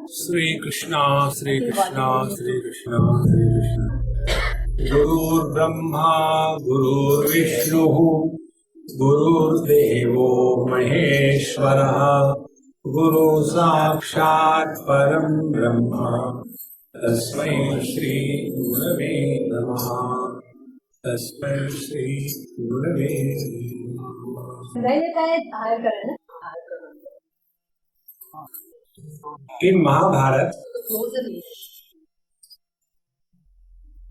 Sri Krishna, Sri Krishna, Sri Krishna, Sri Krishna. Gurur Brahma, Gurur Vishnu, Gurur Devo Maheshwara, Guru Sakshat Param Brahma, Tasmai Shri Gurave Namaha, Tasmai Shri Gurave Namaha. In Mahabharata,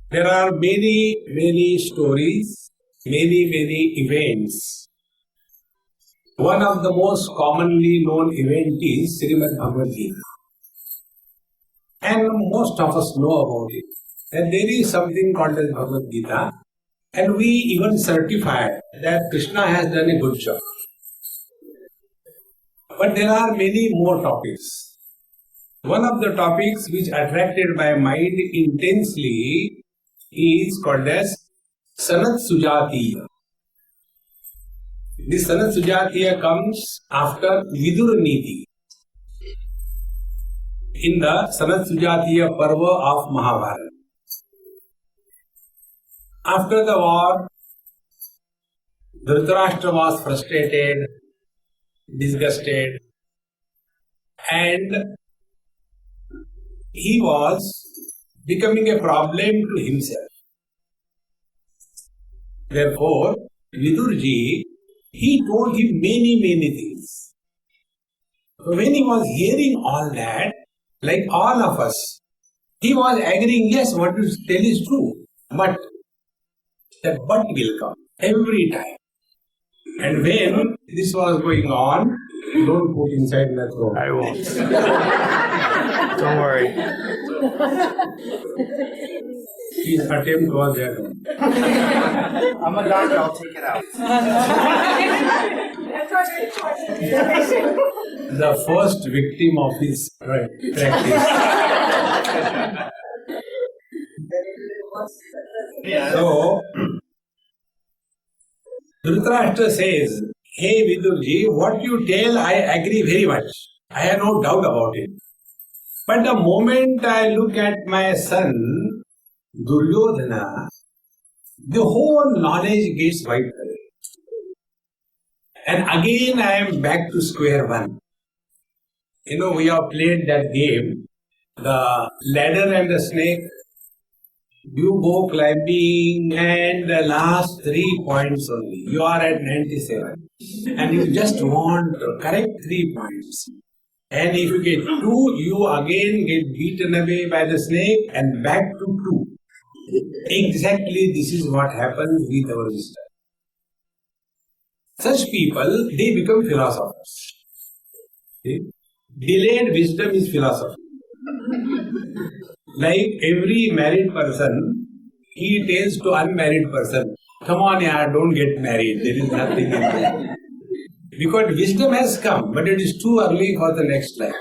there are many stories, many events. One of the most commonly known event is Srimad Bhagavad Gita. And most of us know about it. And there is something called as Bhagavad Gita. And we even certify that Krishna has done a good job. But there are many more topics. One of the topics which attracted my mind intensely is called as Sanat Sujatiya. This Sanat Sujatiya comes after Vidur Niti in the Sanat Sujatiya Parva of Mahabharata. After the war, Dhritarashtra was frustrated, disgusted, and he was becoming a problem to himself. Therefore, Vidurji, he told him many things. So when he was hearing all that, like all of us, he was agreeing, yes, what you tell is true, but that but will come every time. And when this was going on, don't put inside my throat. I won't. Don't worry. His attempt was there. I'm a doctor, I'll take it out. The first victim of his practice. So, Dhritarashtra says, hey Vidurji, what you tell I agree very much. I have no doubt about it. But the moment I look at my son, Duryodhana, the whole knowledge gets wiped away. And again I am back to square one. You know, we have played that game, the ladder and the snake. You go climbing and the last 3 points only. You are at 97. And you just want to correct 3 points. And if you get 2, you again get beaten away by the snake and back to 2. Exactly this is what happens with our wisdom. Such people, they become philosophers. See? Delayed wisdom is philosophy. Like every married person, he tells to unmarried person, come on, yaar, don't get married. There is nothing in there. Because wisdom has come, but it is too early for the next life.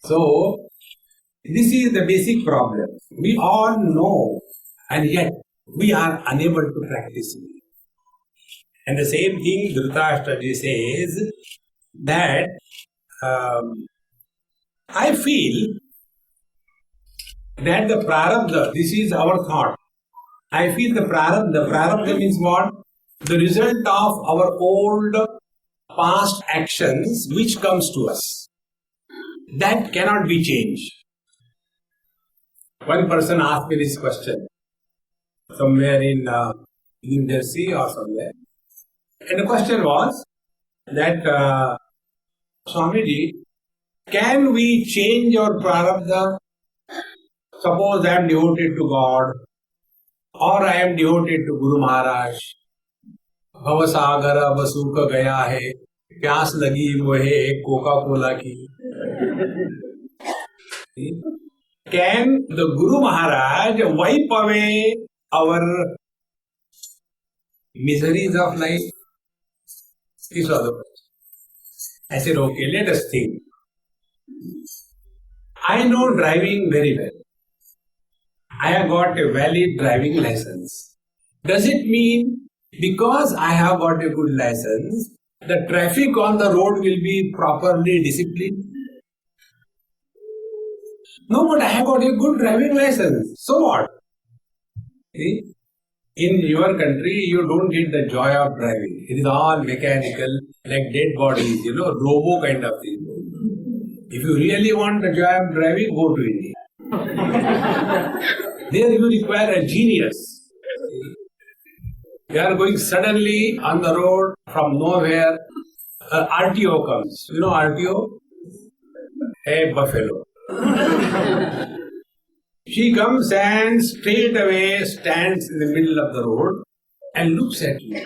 So, this is the basic problem. We all know, and yet we are unable to practice it. And the same thing Dhritarashtra says that I feel that the prarabdha, this is our thought. I feel the prarabdha means what? The result of our old past actions which comes to us. That cannot be changed. One person asked me this question somewhere in New Jersey or somewhere. And the question was that, Swamiji, can we change our prarabdha? Suppose I am devoted to God or I am devoted to Guru Maharaj. Bhavasagara basuka gaya hai, pyas lagi mohe Coca-Cola ki. Can the Guru Maharaj wipe away our miseries of life? This was the question. I said, okay, let us think. I know driving very well. I have got a valid driving license. Does it mean because I have got a good license, the traffic on the road will be properly disciplined? No, but I have got a good driving license. So what? See? In your country, you don't get the joy of driving. It is all mechanical, like dead bodies, robo kind of thing. If you really want the joy of driving, go to India. There you require a genius. You are going suddenly on the road from nowhere. RTO comes. You know RTO? A buffalo. She comes and straight away stands in the middle of the road and looks at you.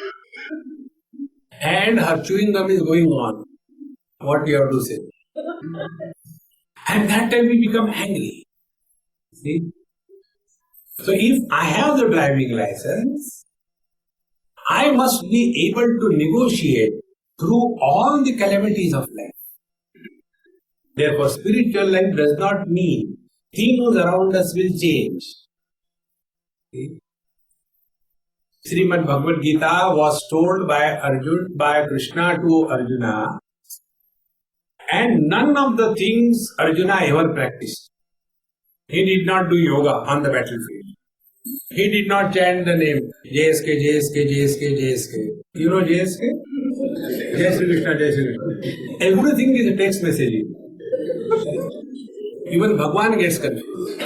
And her chewing gum is going on. What you have to say? And that time we become angry. See? So if I have the driving license, I must be able to negotiate through all the calamities of life. Therefore, spiritual life does not mean things around us will change. See? Srimad Bhagavad Gita was told by Krishna to Arjuna, and none of the things Arjuna ever practiced. He did not do yoga on the battlefield. He did not chant the name JSK, JSK, JSK, JSK. You know JSK? Jai Shri Krishna, Jai Shri Krishna. Everything is a text messaging. Even Bhagwan gets confused.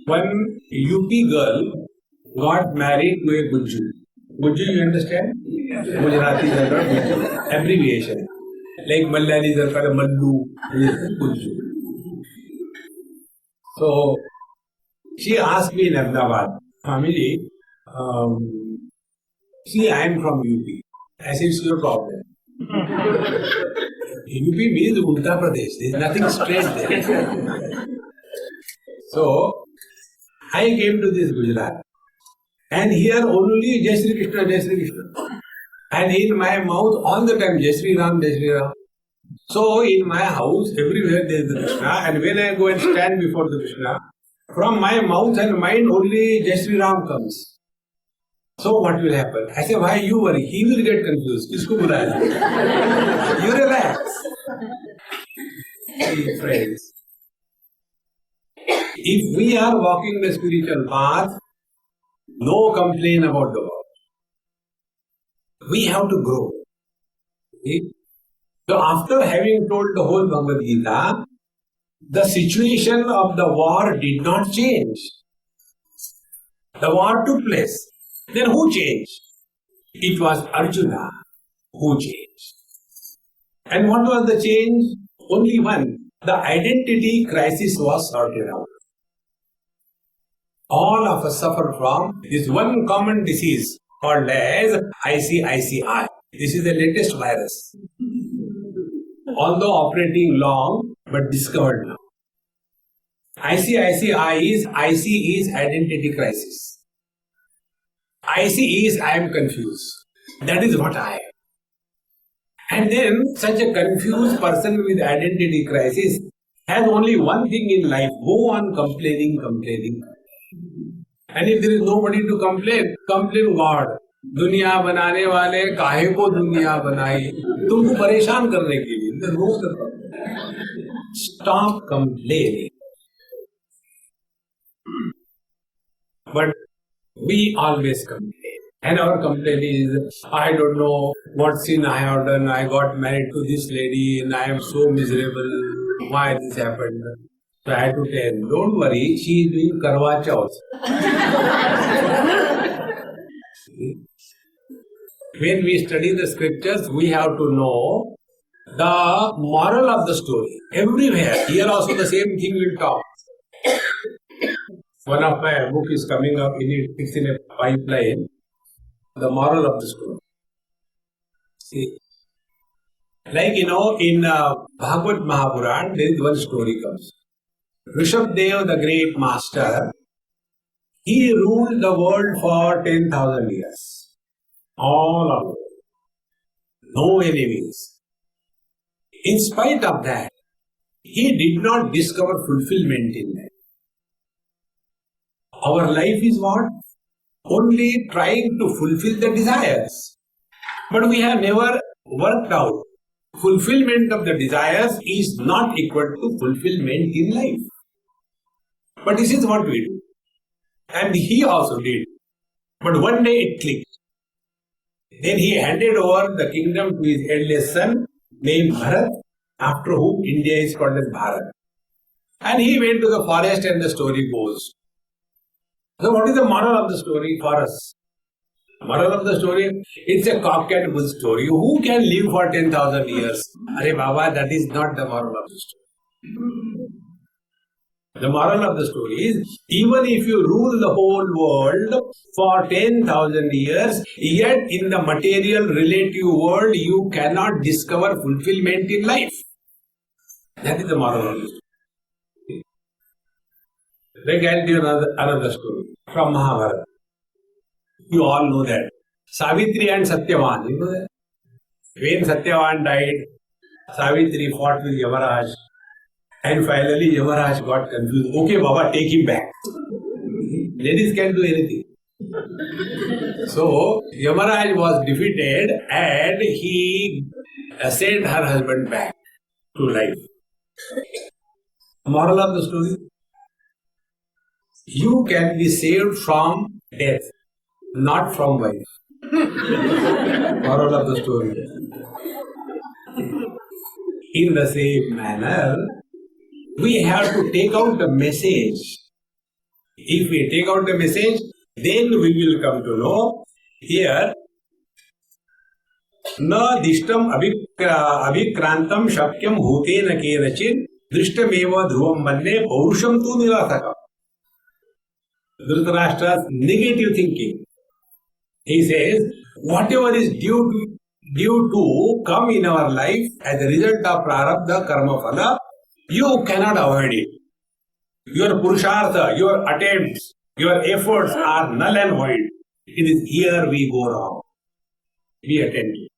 One UP girl got married to a Gujju. Gujju, you understand? Gujarati is a abbreviation. Like Malayali is a Mallu, Gujju. So, she asked me in Ahmedabad, family, see, I am from UP. I said, it's your problem. UP means Uttar Pradesh. There is nothing strange there. So, I came to this Gujarat. And here only Jai Shri Krishna, Jai Shri Krishna. And in my mouth all the time, Jai Shri Ram, Jai Shri Ram. So, in my house, everywhere there is the Krishna. And when I go and stand before the Krishna, from my mouth and mind only Jai Shri Ram comes. So what will happen? I say, why you worry? He will get confused. Kisko bulaya? You relax. See, friends, if we are walking the spiritual path, no complaint about the world. We have to grow. See? So after having told the whole Bhagavad Gita, the situation of the war did not change. The war took place. Then who changed? It was Arjuna who changed. And what was the change? Only one. The identity crisis was sorted out. All of us suffer from this one common disease called as ICICI. This is the latest virus. Although operating long, but discovered now. ICICI is identity crisis. IC is I am confused. That is what I am. And then such a confused person with identity crisis has only one thing in life, go on complaining. And if there is nobody to complain God. दुनिया बनाने वाले काहे को दुनिया बनाई तुमको परेशान करने के लिए. Stop complaining. But we always complain. And our complaint is, I don't know what sin I have done. I got married to this lady and I am so miserable. Why this happened? So I had to tell, don't worry, she is doing Karwa Chauth. When we study the scriptures, we have to know the moral of the story. Everywhere, here also the same thing will talk. One of my book is coming up, it's in a pipeline. The moral of the story. See, like in Bhagavad Mahapuran, there is one story comes. Rishabdev, the great master, he ruled the world for 10,000 years. All of it. No enemies. In spite of that, he did not discover fulfillment in life. Our life is what? Only trying to fulfill the desires. But we have never worked out. Fulfillment of the desires is not equal to fulfillment in life. But this is what we do. And he also did. But one day it clicked. Then he handed over the kingdom to his eldest son named Bharat, after whom India is called as Bharat. And he went to the forest and the story goes. So what is the moral of the story for us? Moral of the story, it's a cock and bull story. Who can live for 10,000 years? Arey Baba, that is not the moral of the story. The moral of the story is, even if you rule the whole world for 10,000 years, yet in the material relative world, you cannot discover fulfillment in life. That is the moral of the story. Then I'll tell you another story from Mahabharata. You all know that. Savitri and Satyavan, you know that? When Satyavan died, Savitri fought with Yamaraj. And finally Yamaraj got confused. Okay, Baba, take him back. Ladies can do anything. So, Yamaraj was defeated and he sent her husband back to life. Moral of the story? You can be saved from death, not from wife. Moral of the story. In the same manner, we have to take out the message. If we take out the message, then we will come to know here, na dishtam abhikrantam shakyam bhutena kenachit drishtameva dhruvam manne paurusham tu nilasaka. Dhritarashtra's negative thinking. He says, whatever is due to come in our life as a result of prarabdha karma phala, you cannot avoid it. Your purushartha, your attempts, your efforts are null and void. It is here we go wrong. Be attentive.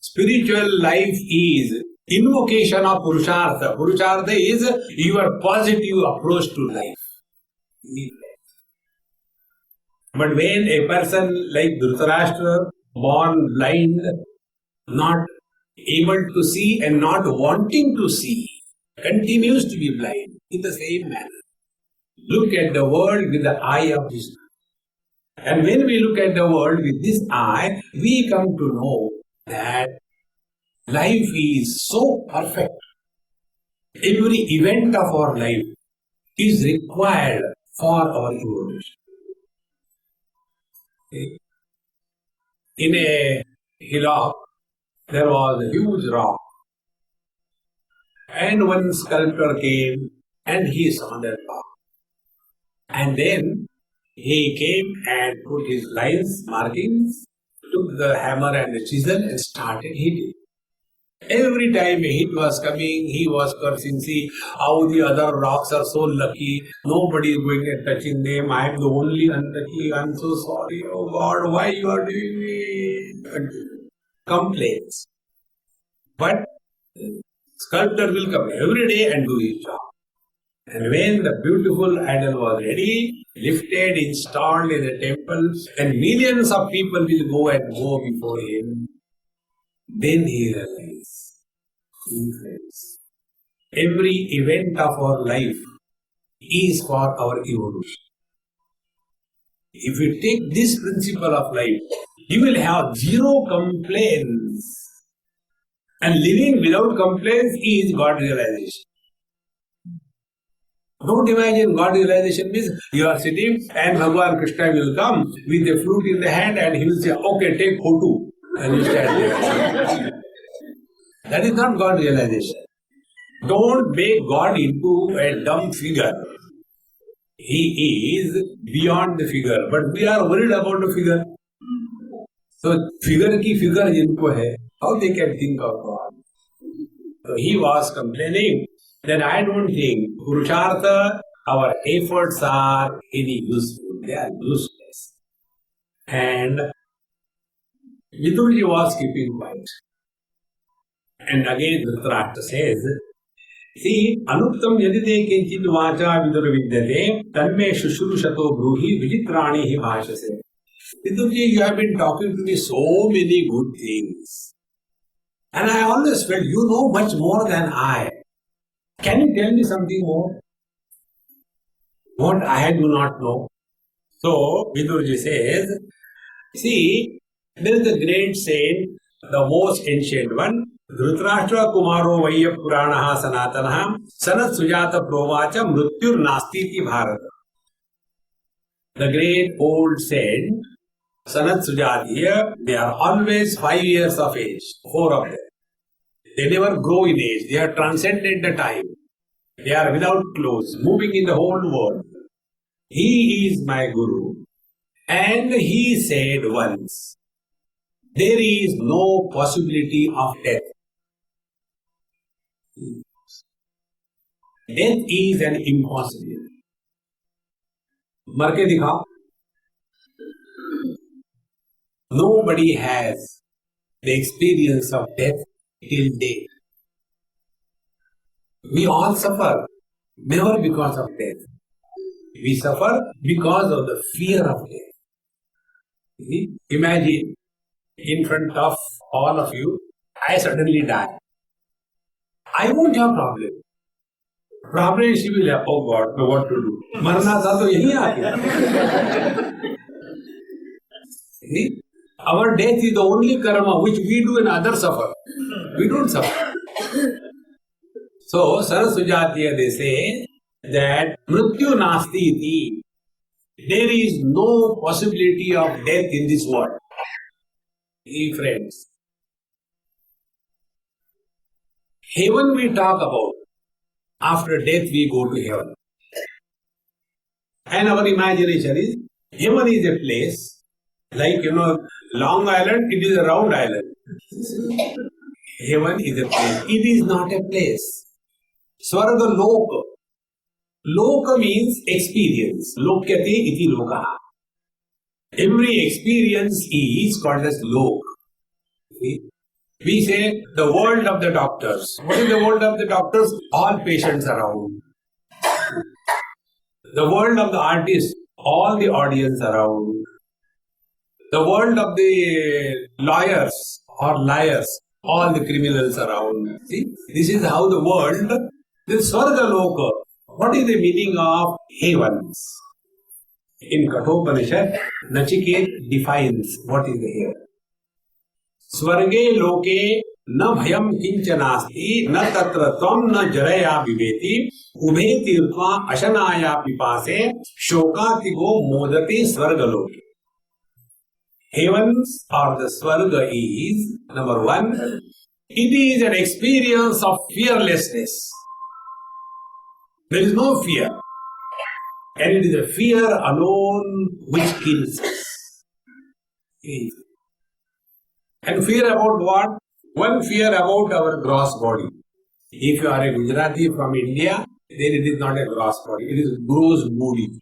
Spiritual life is invocation of purushartha. Purushartha is your positive approach to life. But when a person like Dhritarashtra, born blind, not able to see and not wanting to see, continues to be blind in the same manner. Look at the world with the eye of wisdom. And when we look at the world with this eye, we come to know that life is so perfect. Every event of our life is required for our evolution. In a hillock, there was a huge rock. And one sculptor came and he saw that rock. And then he came and put his lines, markings, took the hammer and the chisel and started hitting. Every time a hit was coming, he was cursing, see how the other rocks are so lucky, nobody is going and touching them, I am the only unlucky, I am so sorry, oh God, why you are doing me? Complaints. But sculptor will come every day and do his job. And when the beautiful idol was ready, lifted, installed in the temple, and millions of people will go and go before him, then he realized, every event of our life is for our evolution. If you take this principle of life, you will have zero complaints. And living without complaints is God realization. Don't imagine God realization means you are sitting and Bhagavan Krishna will come with a flute in the hand and he will say, okay, take photo. And you stand there. That is not God realization. Don't make God into a dumb figure. He is beyond the figure. But we are worried about the figure. So figure ki figure jinko hai, how they can think of God? So he was complaining that I don't think Purushartha, our efforts are any useful. They are useless. And Vidurji was keeping quiet. And again Dhritarashtra says, see, anuktam yadite kinchit vacha vidur vidyate tanme shushurushato bruhi vijitrani hi bhashase. Vidurji, you have been talking to me so many good things. And I always felt you know much more than I. Can you tell me something more? What I do not know. So, Vidurji says, see, there is a great saint, the most ancient one, Dhritarashtra Kumaro Vayya Puranaha Sanatanaha Sanat Sujata Provacha Mrityur Nastiti Bharata. The great old saint, Sanat Sujatiya, they are always 5 years of age, 4 of them. They never grow in age, they are transcendent the time. They are without clothes, moving in the whole world. He is my Guru. And he said once, there is no possibility of death. Death is an impossibility. मर के दिखाओ. Nobody has the experience of death till date. We all suffer, never because of death. We suffer because of the fear of death. Imagine, in front of all of you, I suddenly die. I won't have problem. Problem is you will have, oh God, know what to do. मरना था तो यही आ गया. Our death is the only karma which we do and others suffer. We don't suffer. So, Sanat Sujatiya, they say that Mrityu Nasti iti. There is no possibility of death in this world. Hey friends, heaven we talk about. After death we go to heaven. And our imagination is, heaven is a place, like Long Island, it is a round island. Heaven is a place. It is not a place. Swarga Loka. Loka means experience. Lokyate iti lokaha. Every experience is called as lok. We say the world of the doctors. What is the world of the doctors? All patients around. The world of the artists, all the audience around. The world of the lawyers or liars, all the criminals around. See, this is how the world, this Swarga Loka. What is the meaning of heavens? In Kathopanishad, Nachiket defines what is the heaven. Swarge loke na bhayam kinchanasti na tatra tvam na jaraya viveti ubhe tirtva ashanaya pipase shokatigo modati swarga loke. Heavens or the swarga is, number one, it is an experience of fearlessness. There is no fear. And it is the fear alone which kills us. And fear about what? One fear about our gross body. If you are a Gujarati from India, then it is not a gross body, it is gross body.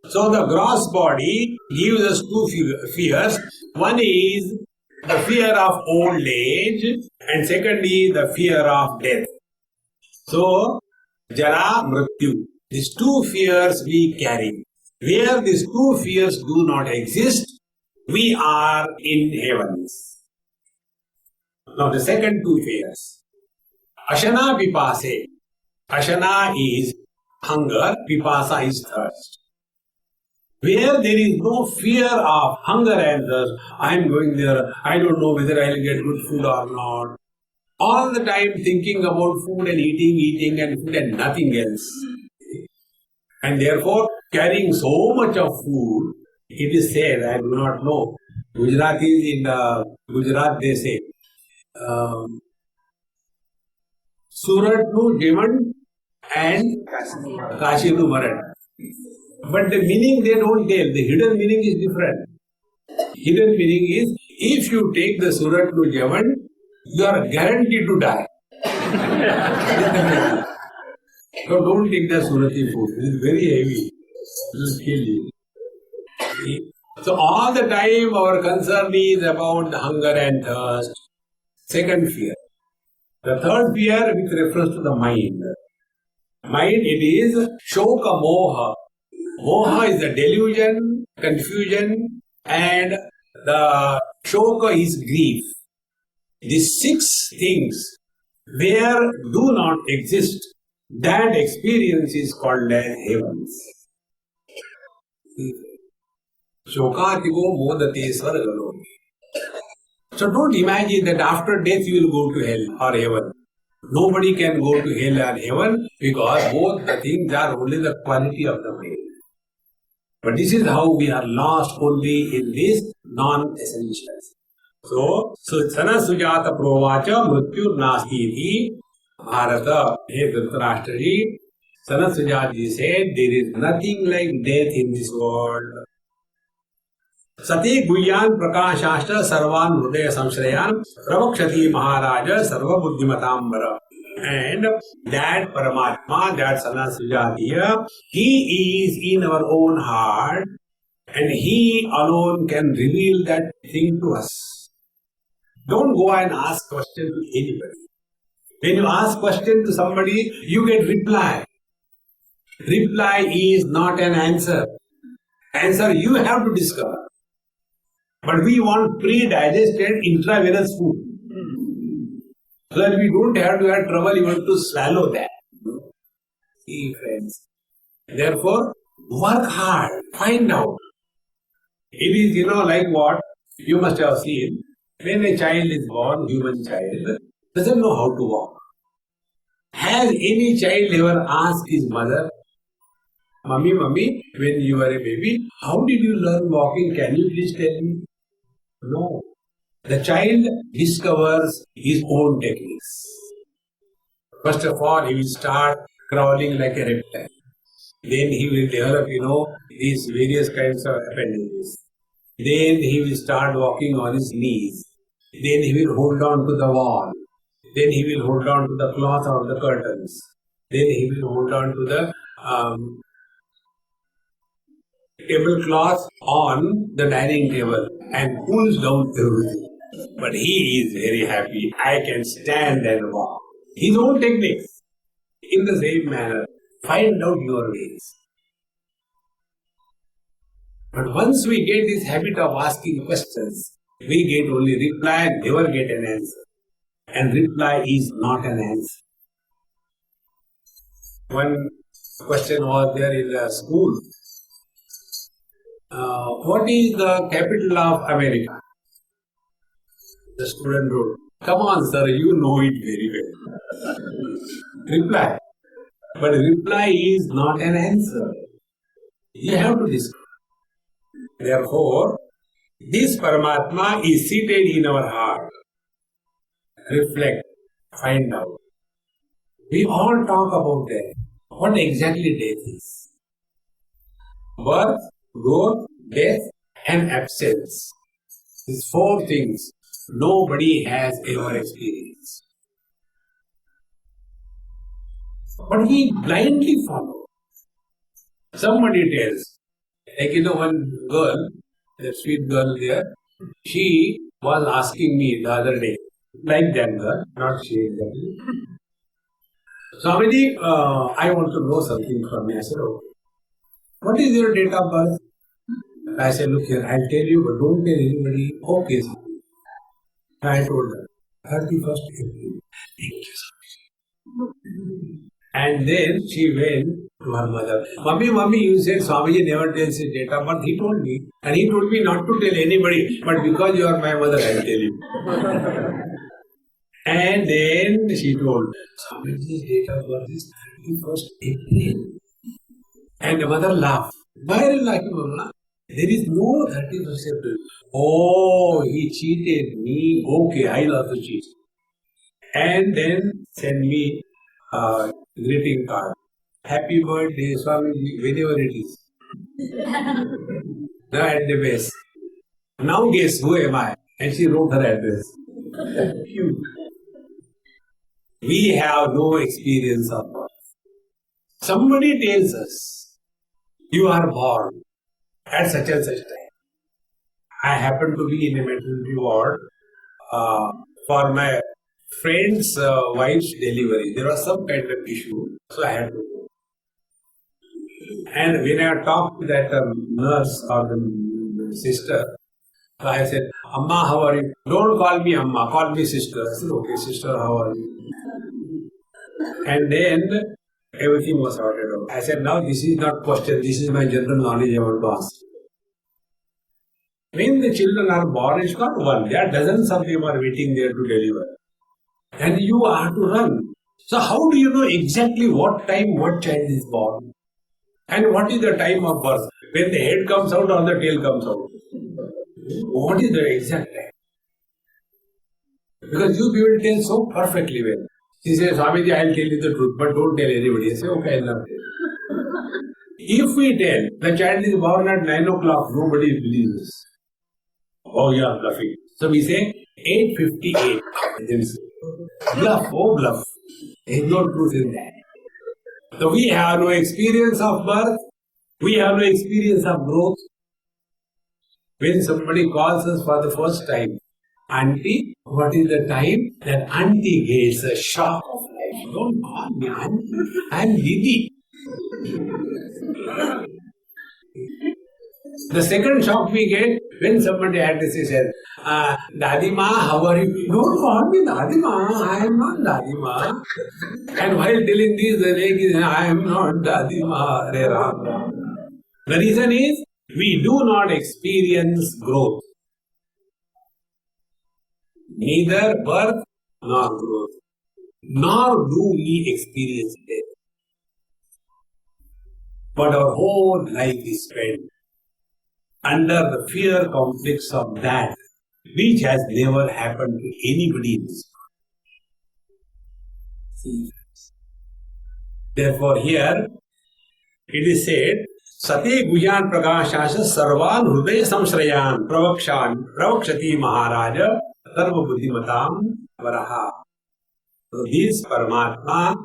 So the gross body gives us two fears. One is the fear of old age, and second is the fear of death. So, Jara Mrityu. These two fears we carry. Where these two fears do not exist, we are in heavens. Now the second two fears. Ashana Vipase. Ashana is hunger, Vipasa is thirst. Where there is no fear of hunger and thirst, I am going there, I don't know whether I will get good food or not. All the time thinking about food and eating and food and nothing else. And therefore, carrying so much of food, it is said, I do not know, Gujaratis in Gujarat they say, Surat nu Jevan and Kashi nu Maran. But the meaning they don't tell, the hidden meaning is different. Hidden meaning is, if you take the Surat nu Jevan, you are guaranteed to die. So don't take the Surati food. It is very heavy. It will kill you. So all the time our concern is about hunger and thirst. Second fear. The third fear with reference to the mind. Mind, it is Shoka Moha. Moha is the delusion, confusion, and the shoka is grief. These 6 things where do not exist, that experience is called as heavens. Shokatigo modate svargaloki. So don't imagine that after death you will go to hell or heaven. Nobody can go to hell or heaven because both the things are only the quality of the brain. But this is how we are lost only in these non-essentials. So Sana Sujata Provacha Mrityu Nasti Bharata, hey Dhritarashtra ji, Sana Sujata ji said there is nothing like death in this world. Sati Guyan Prakashashta Sarvan Hridaya Samshrayan Pravakshati Maharaja Sarva Buddhimatambara. And that Paramatma, that Sana Sujatiya, he is in our own heart and he alone can reveal that thing to us. Don't go and ask question to anybody. When you ask question to somebody, you get reply. Reply is not an answer. Answer you have to discover. But we want pre-digested intravenous food. So that we don't have to have trouble even to swallow that. See, friends. Therefore, work hard. Find out. It is, like what you must have seen. When a child is born, human child, doesn't know how to walk. Has any child ever asked his mother, Mummy, when you were a baby, how did you learn walking? Can you please tell me? No. The child discovers his own techniques. First of all, he will start crawling like a reptile. Then he will develop, these various kinds of appendages. Then he will start walking on his knees. Then he will hold on to the wall. Then he will hold on to the cloth or the curtains. Then he will hold on to the tablecloth on the dining table and pulls down everything. But he is very happy. I can stand and walk. His own techniques. In the same manner, find out your ways. But once we get this habit of asking questions, we get only reply and never get an answer. And reply is not an answer. One question was there in the school. What is the capital of America? The student wrote, come on sir, you know it very well. Reply. But reply is not an answer. You have to discover. Therefore, this Paramatma is seated in our heart. Reflect, find out. We all talk about death. What exactly death is? Birth, growth, death, and absence. These 4 things nobody has ever experienced. But we blindly follow. Somebody tells, like one girl, the sweet girl there, she was asking me the other day, like that girl, not she exactly. Swamiji, I want to know something from you. I said, okay. What is your date of birth? I said, look here, I'll tell you, but don't tell anybody. Okay, Swamiji. I told her, 31st April. Thank you, Swamiji. And then she went to her mother. Mummy, you said Swamiji never tells his date of birth. He told me. And he told me not to tell anybody. But because you are my mother, I'll tell you. And then she told, Swamiji's date of birth is 31st April. And the mother laughed. Why are you laughing, Mama? There is no 31st April. Oh, he cheated me. Okay, I'll also cheat. And then send me a greeting card. Happy birthday, Swamiji, whenever it is. Now at the base. Now guess who am I? And she wrote her address. Cute. We have no experience of birth. Somebody tells us, you are born at such and such time. I happen to be in a maternity ward for my friend's wife's delivery. There was some kind of issue, so I had to go. And when I talked to that nurse or the sister, I said, Amma, how are you? Don't call me Amma, call me sister. I said, okay, sister, how are you? And then everything was sorted out. I said, now this is not question, this is my general knowledge I want to ask. When the children are born, it's not one. There are dozens of them are waiting there to deliver. And you are to run. So how do you know exactly what time what child is born? And what is the time of birth? When the head comes out or the tail comes out? What is the exact time? Because you people tell so perfectly well. She says, Swamiji, I'll tell you the truth, but don't tell anybody. I say, okay, I'll not tell. If we tell the child is born at 9 o'clock, nobody believes us. Oh, you are bluffing. So we say 8:58. Bluff, oh bluff. There is no truth in that. So we have no experience of birth. We have no experience of growth. When somebody calls us for the first time, Auntie, what is the time? That auntie gets a shock of life. Don't call me auntie. I'm Didi. The second shock we get when somebody addresses says, Dadima, how are you? Don't call me Dadima. I am not Dadima. And while telling this, the leg is, I am not Dadima. Hare Ram. The reason is, we do not experience growth. Neither birth nor growth. Nor do we experience death. But our whole life is spent under the fear complex of that which has never happened to anybody in this world. Therefore here it is said, Sati Guyan Prakashasha Sarvan Hruday Samshrayan Pravakshati Maharaja Sarva Buddhimatam Varaha. So this Paramatma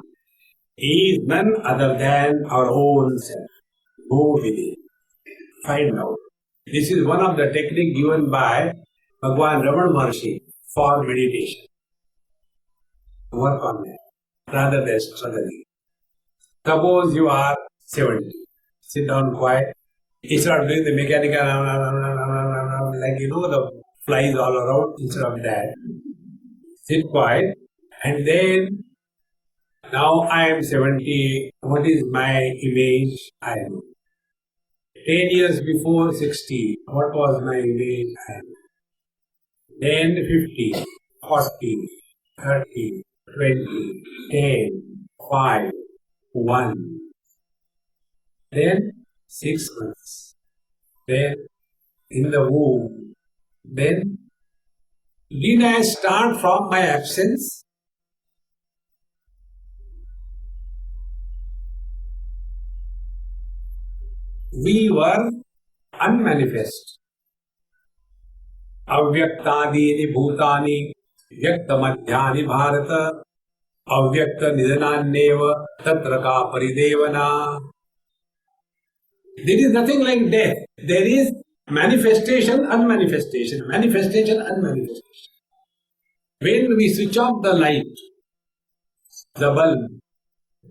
is none other than our own self. Go within. Find out. This is one of the techniques given by Bhagwan Ramana Maharshi for meditation. Work on that rather than struggling. Suppose you are 70. Sit down quiet. Instead of doing the mechanical, like the flies all around, instead of that, sit quiet and then, now I am 70. What is my image? I know. 10 years before 60, what was my image? I know. Then 50, 40, 30, 20, 10, 5, 1. Then 6 months. Then in the womb. Then did I start from my absence? We were unmanifest. Avyaktadini bhutani vyaktamadhyani bharata avyakta nidhananyeva tatraka paridevana. There is nothing like death. There is manifestation, unmanifestation, manifestation, unmanifestation. When we switch off the light, the bulb,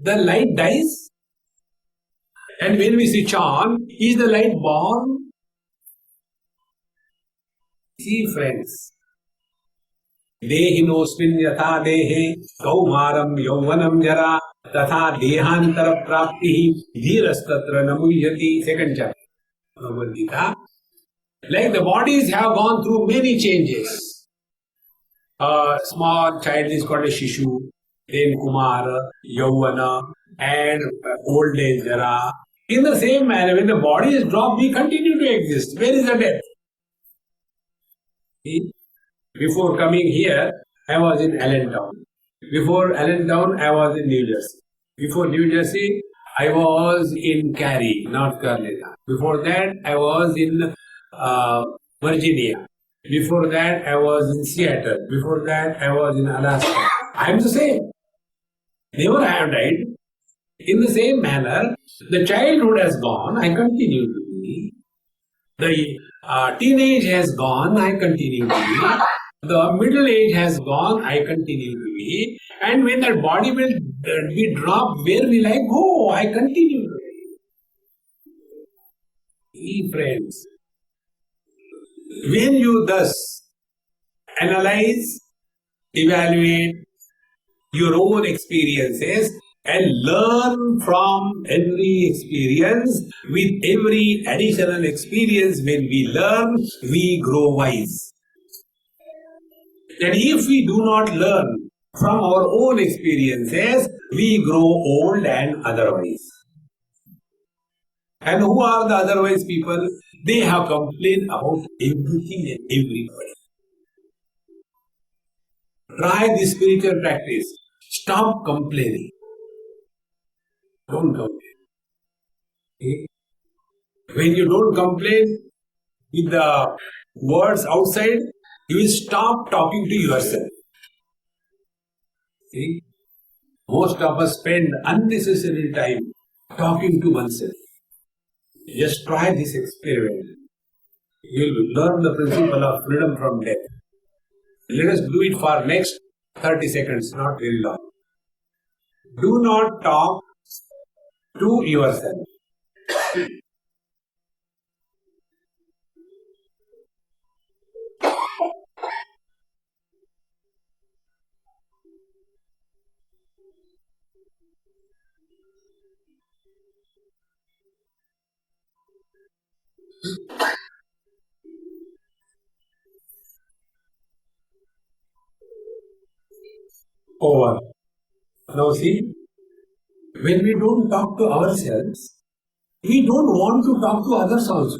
the light dies. And when we switch on, is the light born? See friends, Dehinosmin yatha dehe kaumaram yauvanam jara tatha dehantara prapti dhirastatra namuyati. Second chapter of Bhagavad Gita. Like the bodies have gone through many changes. A small child is called a Shishu, then Kumara, Yauvana, and old age jara. In the same manner, when the body is dropped, we continue to exist. Where is the death? See? Before coming here, I was in Allentown. Before Allentown, I was in New Jersey. Before New Jersey, I was in Cary, North Carolina. Before that, I was in Virginia. Before that, I was in Seattle. Before that, I was in Alaska. I am the same. Never I have died. In the same manner, the childhood has gone, I continue to be. The teenage has gone, I continue to be. The middle age has gone, I continue to be. And when that body will be dropped, where will I go? I continue to be. Friends, when you thus analyze, evaluate your own experiences and learn from every experience, with every additional experience, when we learn, we grow wise. And if we do not learn from our own experiences, we grow old and otherwise. And who are the otherwise people? They have complained about everything and everybody. Try this spiritual practice. Stop complaining. Don't complain. Okay? When you don't complain with the words outside, you will stop talking to yourself. Okay? Most of us spend unnecessary time talking to oneself. Just try this experiment. You will learn the principle of freedom from death. Let us do it for next 30 seconds, not very long. Do not talk to yourself. Over. Now see, when we don't talk to ourselves, we don't want to talk to others also.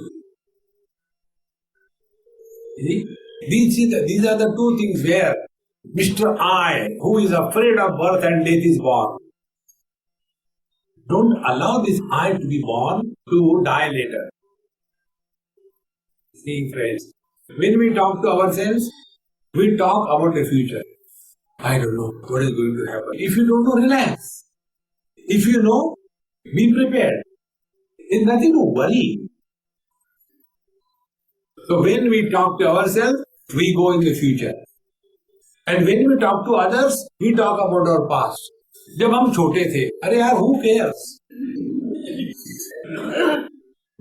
See? These are the two things where Mr. I, who is afraid of birth and death, is born. Don't allow this I to be born to die later. See, friends, when we talk to ourselves, we talk about the future. I don't know what is going to happen. If you don't know, relax. If you know, be prepared. There's nothing to worry. So when we talk to ourselves, we go in the future. And when we talk to others, we talk about our past. जब हम छोटे थे, अरे यार, who cares?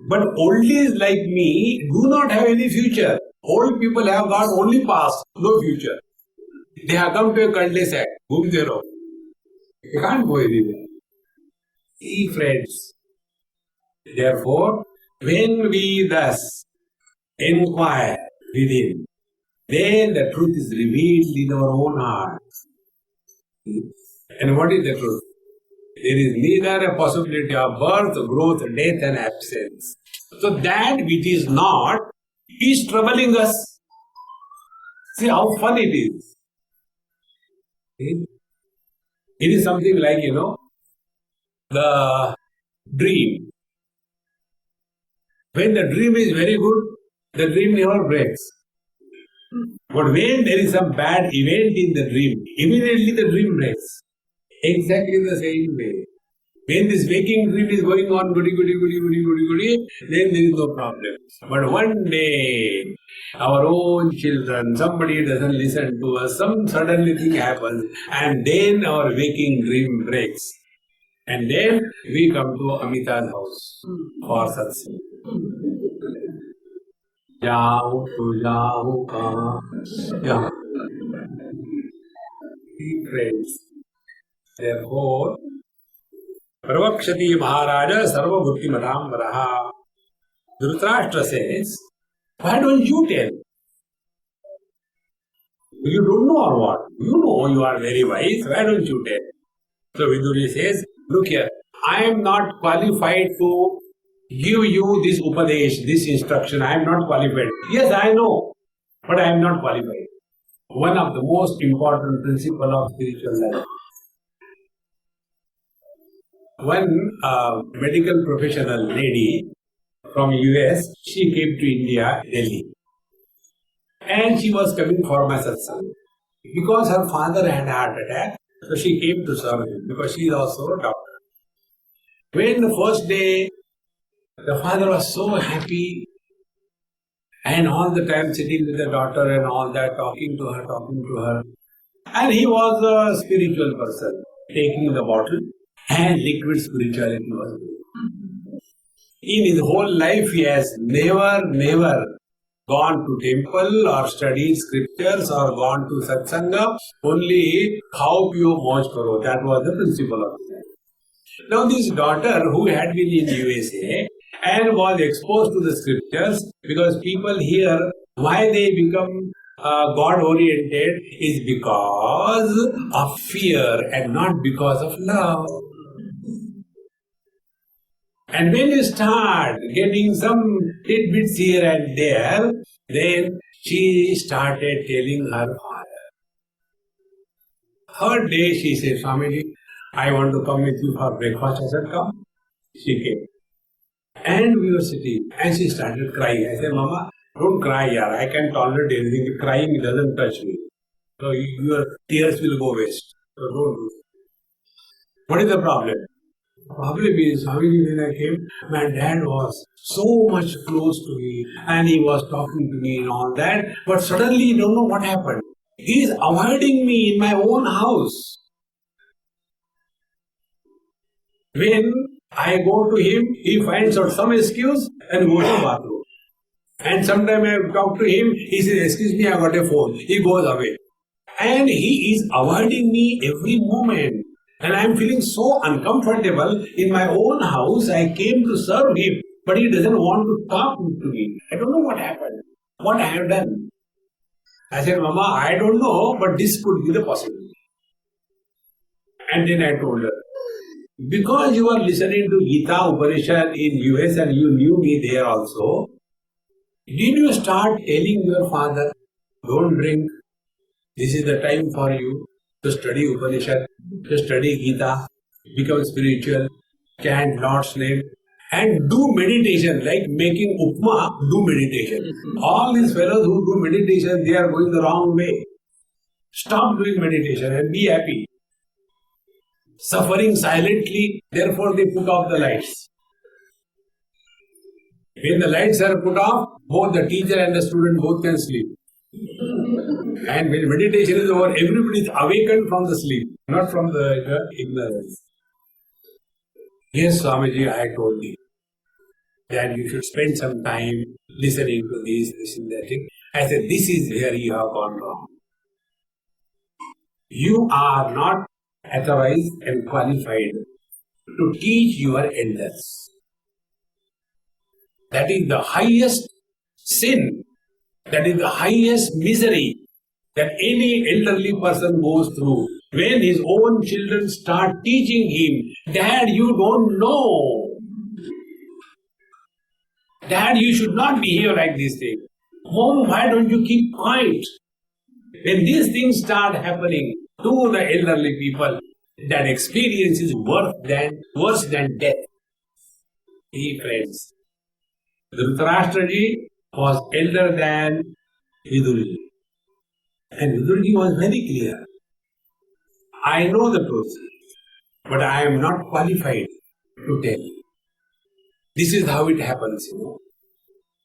But oldies like me do not have any future. Old people have got only past, no future. They have come to a cul-de-sac. घूमते रहो. You can't go anywhere. See, friends. Therefore, when we thus inquire within, then the truth is revealed in our own hearts. And what is the truth? There is neither a possibility of birth, growth, death, and absence. So that which is not is troubling us. See how fun it is. It is something like, the dream. When the dream is very good, the dream never breaks. But when there is some bad event in the dream, immediately the dream breaks. Exactly the same way. When this waking dream is going on, goody, then there is no problem. But one day, our own children, somebody doesn't listen to us, some suddenly thing happens, and then our waking dream breaks. And then we come to Amita's house for satsang. Jao to jao ka. Friends. Therefore, Pravakshati Maharaja Sarva Bhukti Madam Varaha. Dhritarashtra says, why don't you tell? You don't know or what? You know you are very wise, why don't you tell? So Viduri says, look here, I am not qualified to give you this upadesh, this instruction. I am not qualified. Yes, I know, but I am not qualified. One of the most important principles of spiritual life. One medical professional lady from US, she came to India, Delhi. And she was coming for my satsang. Because her father had a heart attack, so she came to serve him, because she is also a doctor. When the first day, the father was so happy, and all the time sitting with the daughter and all that, talking to her. And he was a spiritual person, taking the bottle, and liquid spirituality was there. In his whole life, he has never gone to temple or studied scriptures or gone to satsanga. Only khao piyo mauj karo. That was the principle of it. Now this daughter who had been in USA and was exposed to the scriptures, because people here, why they become God-oriented is because of fear and not because of love. And when you start getting some tidbits here and there, then she started telling her father. Third day she said, Swamiji, I want to come with you for breakfast. I said, come. She came. And we were sitting and she started crying. I said, Mama, don't cry, yaar. I can tolerate anything. Crying doesn't touch me. So your tears will go waste. So don't do it. What is the problem? The problem is, Swamiji, when I came, my dad was so much close to me and he was talking to me and all that. But suddenly, you don't know what happened. He is avoiding me in my own house. When I go to him, he finds out some excuse and goes to the bathroom. And sometimes I talk to him, he says, excuse me, I got a phone. He goes away. And he is avoiding me every moment. And I am feeling so uncomfortable in my own house. I came to serve him, but he doesn't want to talk to me. I don't know what happened, what I have done. I said, Mama, I don't know, but this could be the possibility. And then I told her, because you are listening to Gita Upanishad in US and you knew me there also, did you start telling your father, don't drink, this is the time for you to study Upanishad, to study Gita, become spiritual, chant Lord's name, and do meditation, like making upma, do meditation. All these fellows who do meditation, they are going the wrong way. Stop doing meditation and be happy. Suffering silently, therefore they put off the lights. When the lights are put off, both the teacher and the student both can sleep. And when meditation is over, everybody is awakened from the sleep, not from the ignorance. Yes, Swamiji, I told you that you should spend some time listening to this and that thing. I said, this is where you have gone wrong. You are not authorized and qualified to teach your elders. That is the highest sin, that is the highest misery that any elderly person goes through. When his own children start teaching him, Dad, you don't know. Dad, you should not behave like this thing. Mom, why don't you keep quiet? When these things start happening to the elderly people, that experience is worse than death. Hey friends, Dhritarashtraji was elder than Vidurji. And Vidurji was very clear. I know the truth, but I am not qualified to tell. This is how it happens,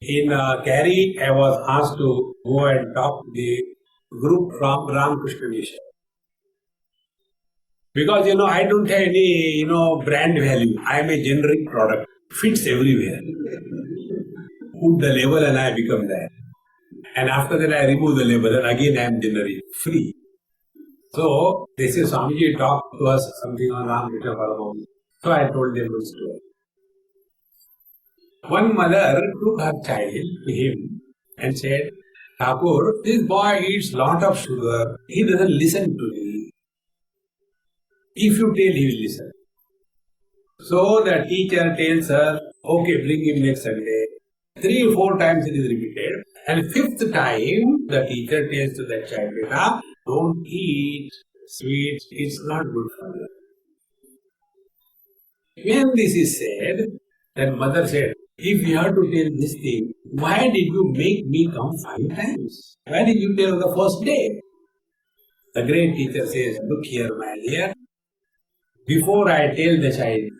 In Cary, I was asked to go and talk to the group from Ramakrishna Mission. Because, I don't have any, brand value. I am a generic product. Fits everywhere. Put the label and I become that. And after that I remove the label and again I am generic. Free. So, they say, Swamiji talked to us something on Ramakrishna Paramahamsa. So I told them the story. One mother took her child to him and said, Thakur, this boy eats lot of sugar. He doesn't listen to me. If you tell, he will listen. So the teacher tells her, okay, bring him next Sunday. 3 or 4 times it is repeated. And 5th time, the teacher tells to the child, Beta, don't eat sweets, it's not good for you. When this is said, then mother said, if you have to tell this thing, why did you make me come 5 times? Why did you tell the first day? The great teacher says, look here, my dear. Before I tell the child,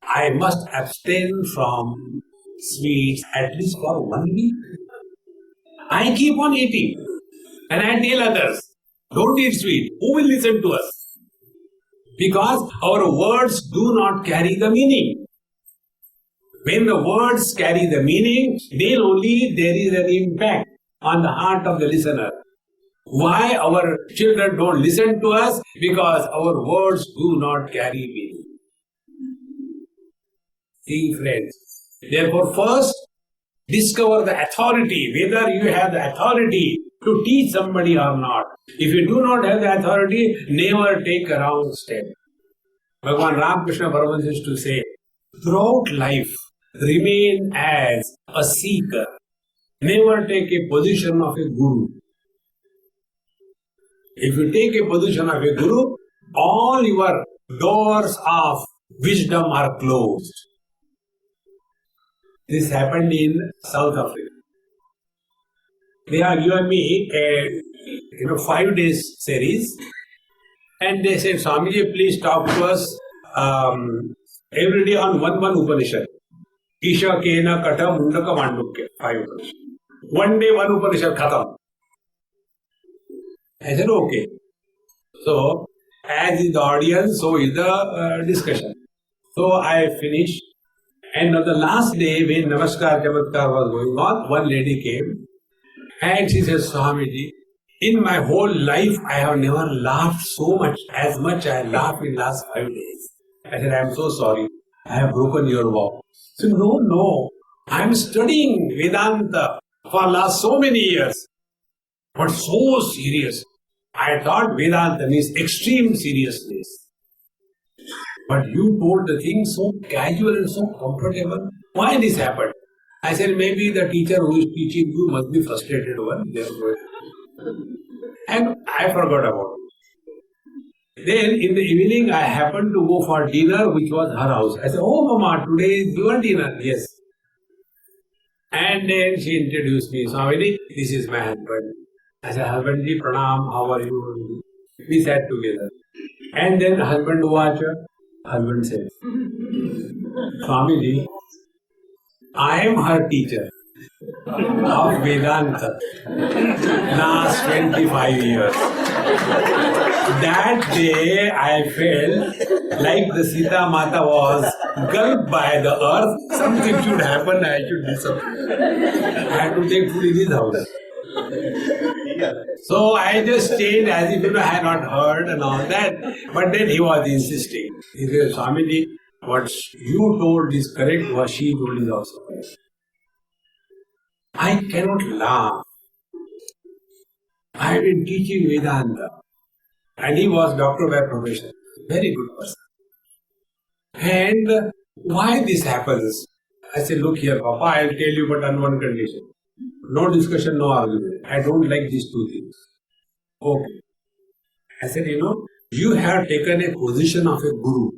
I must abstain from sweets at least for 1 week. I keep on eating and I tell others, don't eat sweet. Who will listen to us? Because our words do not carry the meaning. When the words carry the meaning, then only there is an impact on the heart of the listener. Why our children don't listen to us? Because our words do not carry meaning. See, friends. Therefore, first, discover the authority, whether you have the authority to teach somebody or not. If you do not have the authority, never take a wrong step. Bhagavan Ramakrishna Paramahansa used to say, throughout life, remain as a seeker. Never take a position of a guru. If you take a position of a guru, all your doors of wisdom are closed. This happened in South Africa. They are giving me a 5 days series, and they said, Swamiji, please talk to us every day on one Upanishad. Isha Kena Katha Mundaka Mandukya. 5 Upanishad. One day one Upanishad Khatam. I said, okay. So, as is the audience, so is the discussion. So, I finished. And on the last day, when Namaskar Chamatkar was going on, one lady came and she says, Swamiji, in my whole life, I have never laughed so much as much I laughed in last 5 days. I said, I am so sorry. I have broken your vow. So, no. I am studying Vedanta for last so many years. But so serious. I thought Vedanta means extreme seriousness. But you told the thing so casual and so comfortable. Why this happened? I said, maybe the teacher who is teaching you must be frustrated one. And I forgot about it. Then in the evening, I happened to go for dinner, which was her house. I said, oh, Mama, today is your dinner. Yes. And then she introduced me. Swamiji, this is my husband. I said, Husbandji, pranam, how are you? We sat together. And then husband watched. Husband said, Swamiji, I am her teacher of Vedanta last 25 years. That day I felt like the Sita Mata was gulped by the earth. Something should happen, I should disappear. I had to take food in his house. So I just stayed as if I had not heard and all that. But then he was insisting. He said, Swamiji, what you told is correct, what she told is also correct. I cannot laugh. I have been teaching Vedanta. And he was doctor by profession. Very good person. And why this happens? I said, look here, Papa, I'll tell you but on one condition. No discussion, no argument. I don't like these two things. Okay. I said, you have taken a position of a guru.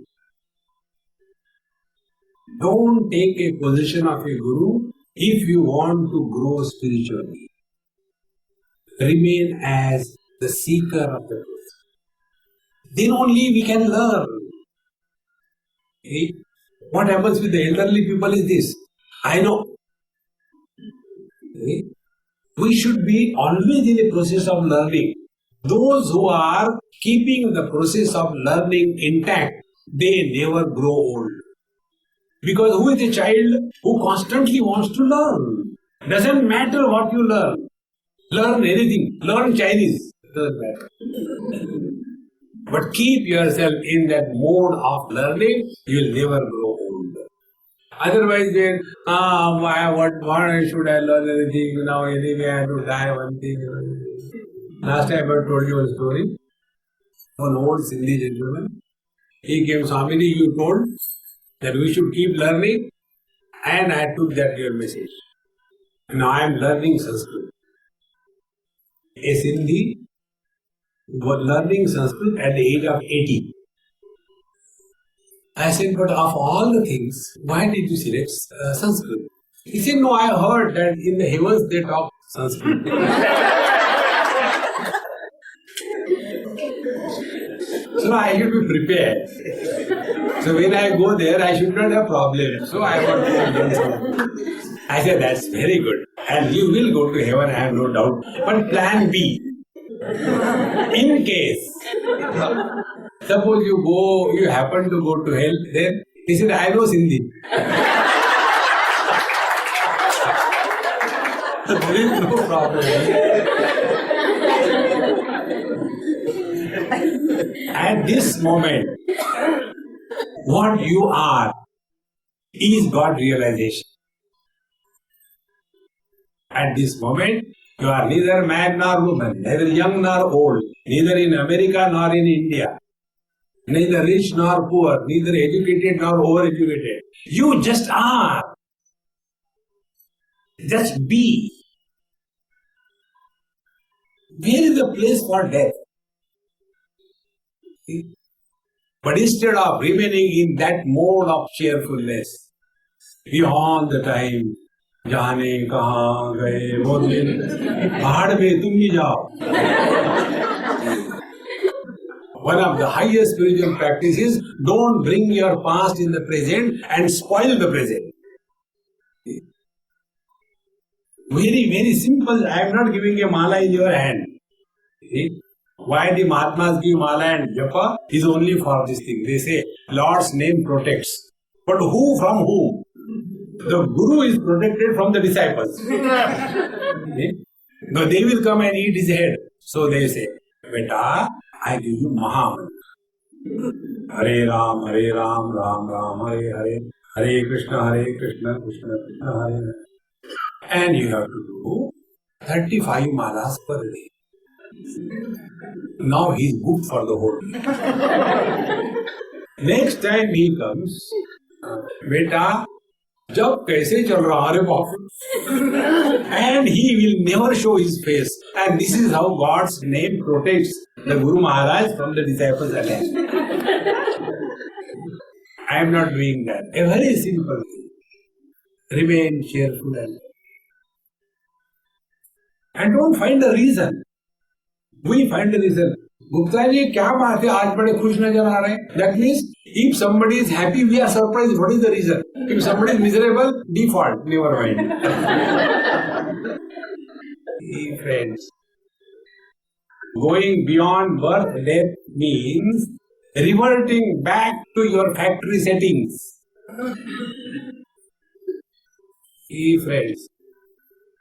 Don't take a position of a guru if you want to grow spiritually. Remain as the seeker of the truth. Then only we can learn. Okay? What happens with the elderly people is this. I know. Okay? We should be always in the process of learning. Those who are keeping the process of learning intact, they never grow old. Because who is a child who constantly wants to learn? Doesn't matter what you learn. Learn anything. Learn Chinese. Doesn't matter. But keep yourself in that mode of learning, you will never grow old. Otherwise, then, why should I learn anything? Now, anyway, I have to die one thing. Last time I told you a story. One old Sindhi gentleman. He came, Swamiji, you told that we should keep learning, and I took that your message. Now I am learning Sanskrit. A Sindhi was learning Sanskrit at the age of 80. I said, but of all the things, why did you select Sanskrit? He said, no, I heard that in the heavens they talk Sanskrit. So I should be prepared. So when I go there, I should not have problems. So I want to learn something. I said, that's very good. And you will go to heaven, I have no doubt. But plan B. In case, suppose you happen to go to hell, then he said, I know Sindhi. There is no problem. At this moment, what you are is God realization. At this moment, you are neither man nor woman, neither young nor old, neither in America nor in India, neither rich nor poor, neither educated nor overeducated. You just are. Just be. Where is the place for death? But instead of remaining in that mode of cheerfulness, we all the time, जाने कहाँ गए वो दिन पहाड़ में तुम ही जाओ. One of the highest spiritual practices, don't bring your past in the present and spoil the present. Very, very simple. I am not giving a mala in your hand. Why the Mahatmas give mala and japa is only for this thing. They say Lord's name protects. But who from whom? The Guru is protected from the disciples. No, they will come and eat his head. So they say, Beta, I give you Mahamantra. Hare Ram, Ram Ram, Hare Hare, Hare Krishna, Krishna Krishna, Hare Hare. And you have to do 35 malas per day. Now he is booked for the whole day. Next time he comes, Beta, जब कैसे चल रहा अरे बाप, and he will never show his face, and this is how God's name protects the Guru Maharaj from the disciples alone. I am not doing that. A very simple thing. Remain cheerful and don't find a reason. We find a reason. Gupta ji, क्या बात है आज बड़े खुश नजर आ रहे हैं? That means if somebody is happy, we are surprised. What is the reason? If somebody is miserable, default. Never mind. Hey friends, going beyond birth, death means reverting back to your factory settings. Hey friends,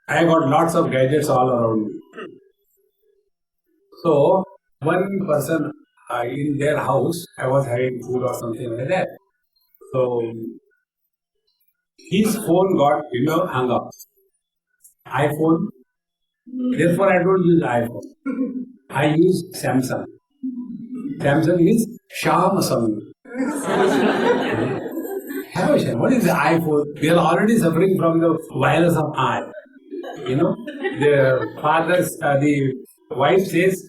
I got lots of gadgets all around me. So, one person in their house, I was having food or something like that. So, his phone got, hung up. iPhone. Therefore, I don't use iPhone. I use Samsung. Samsung is Samsung. What is the iPhone? We are already suffering from the virus of I. The the wife says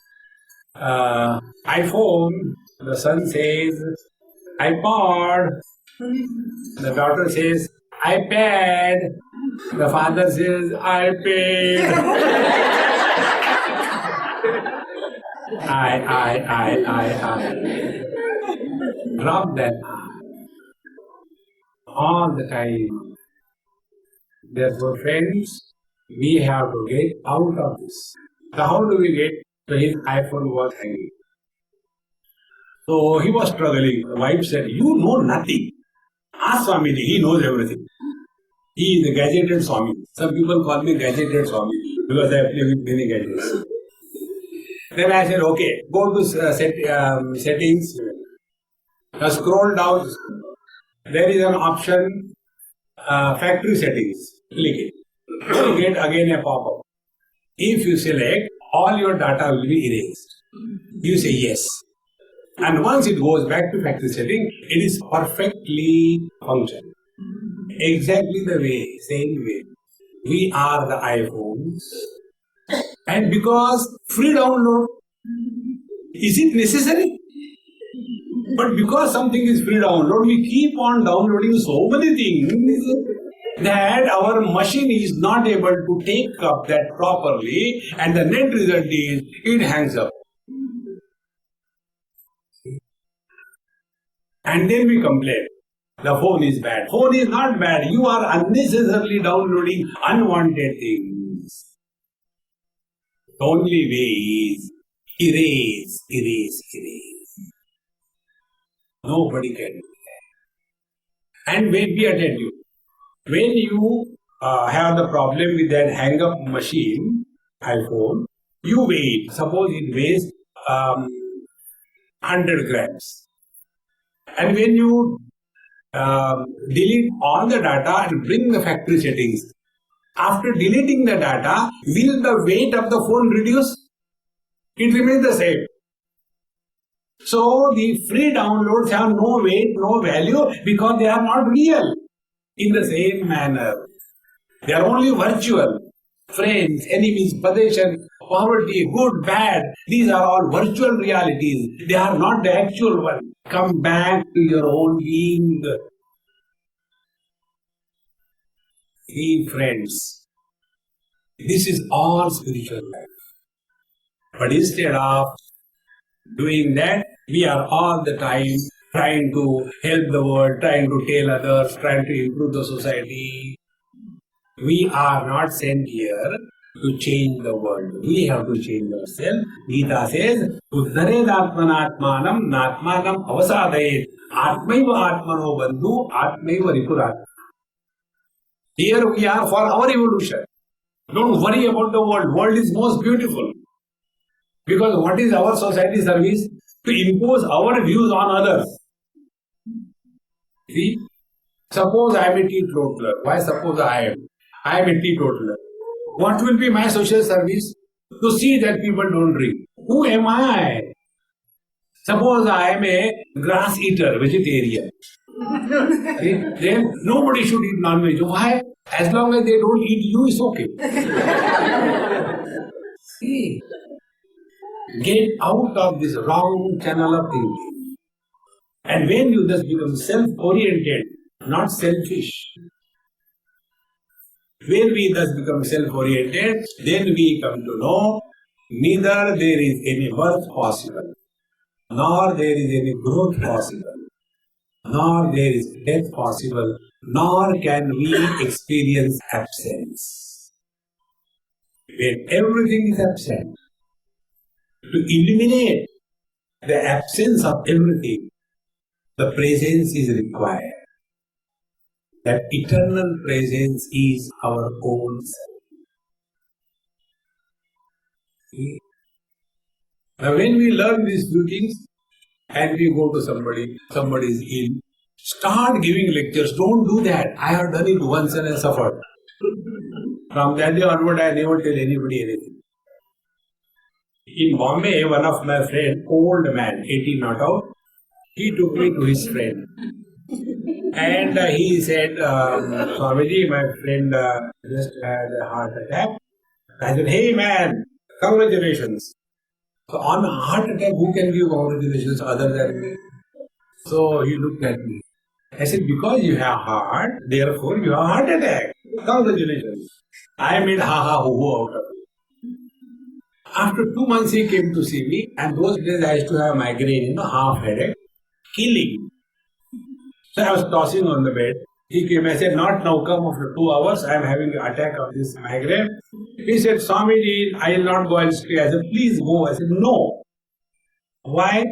iPhone, the son says iPod, the daughter says iPad, the father says iPad. I. Drop that all the time. Therefore, friends, we have to get out of this. So how do we get? So his iPhone was hanging. So he was struggling. The wife said, "You know nothing. Ask Swamiji, he knows everything. He is a gadgeted Swami. Some people call me gadgeted Swami because I play with many gadgets." Then I said, "Okay, go to settings. Now scroll down. There is an option, factory settings. Click it. You get again a pop-up. If you select, all your data will be erased. You say yes. And once it goes back to factory setting, it is perfectly functional. Exactly the way, same way. We are the iPhones. And because free download, is it necessary? But because something is free download, we keep on downloading so many things that our machine is not able to take up that properly, and the net result is it hangs up. And then we complain. The phone is bad. Phone is not bad. You are unnecessarily downloading unwanted things. The only way is erase, erase, erase. Nobody can do that. And be attentive. When you have the problem with that hang-up machine, iPhone, you weigh it. Suppose it weighs 100 grams. And when you delete all the data and bring the factory settings, after deleting the data, will the weight of the phone reduce? It remains the same. So the free downloads have no weight, no value because they are not real. In the same manner, they are only virtual. Friends, enemies, possession, poverty, good, bad, these are all virtual realities. They are not the actual one. Come back to your own being. Hey friends, this is all spiritual life. But instead of doing that, we are all the time trying to help the world, trying to tell others, trying to improve the society. We are not sent here to change the world. We have to change ourselves. Gita says, Uddhared atmanatmanam natmanam avasadayet atmaiva atmano bandhu atmaiva ripurat. Here we are for our evolution. Don't worry about the world. World is most beautiful. Because what is our society service? To impose our views on others. See? Suppose I am a teetotaler. Why suppose I am? I am a teetotaler. What will be my social service? To see that people don't drink. Who am I? Suppose I am a grass eater, vegetarian. See? Then nobody should eat non-veg. Why? As long as they don't eat you, it's okay. See? Get out of this wrong channel of thinking. And when you thus become self-oriented, not selfish, when we thus become self-oriented, then we come to know neither there is any birth possible, nor there is any growth possible, nor there is death possible, nor can we experience absence. When everything is absent, to eliminate the absence of everything, the presence is required. That eternal presence is our own self. Now when we learn these few things and we go to somebody is ill, start giving lectures. Don't do that. I have done it once and I suffered. From that day onward, I never tell anybody anything. In Bombay, one of my friends, old man, 80 not out, he took me to his friend. And he said, Swamiji, my friend just had a heart attack. I said, hey man, congratulations. So on a heart attack, who can give congratulations other than me? So he looked at me. I said, because you have heart, therefore you have heart attack. Congratulations. I made ha ho ho out of it. After 2 months he came to see me, and those days I used to have migraine, half headache, killing. So I was tossing on the bed. He came, I said, not now, come after 2 hours, I am having an attack of this migraine. He said, Swamiji, I will not go, I will stay. I said, please go. I said, no. Why?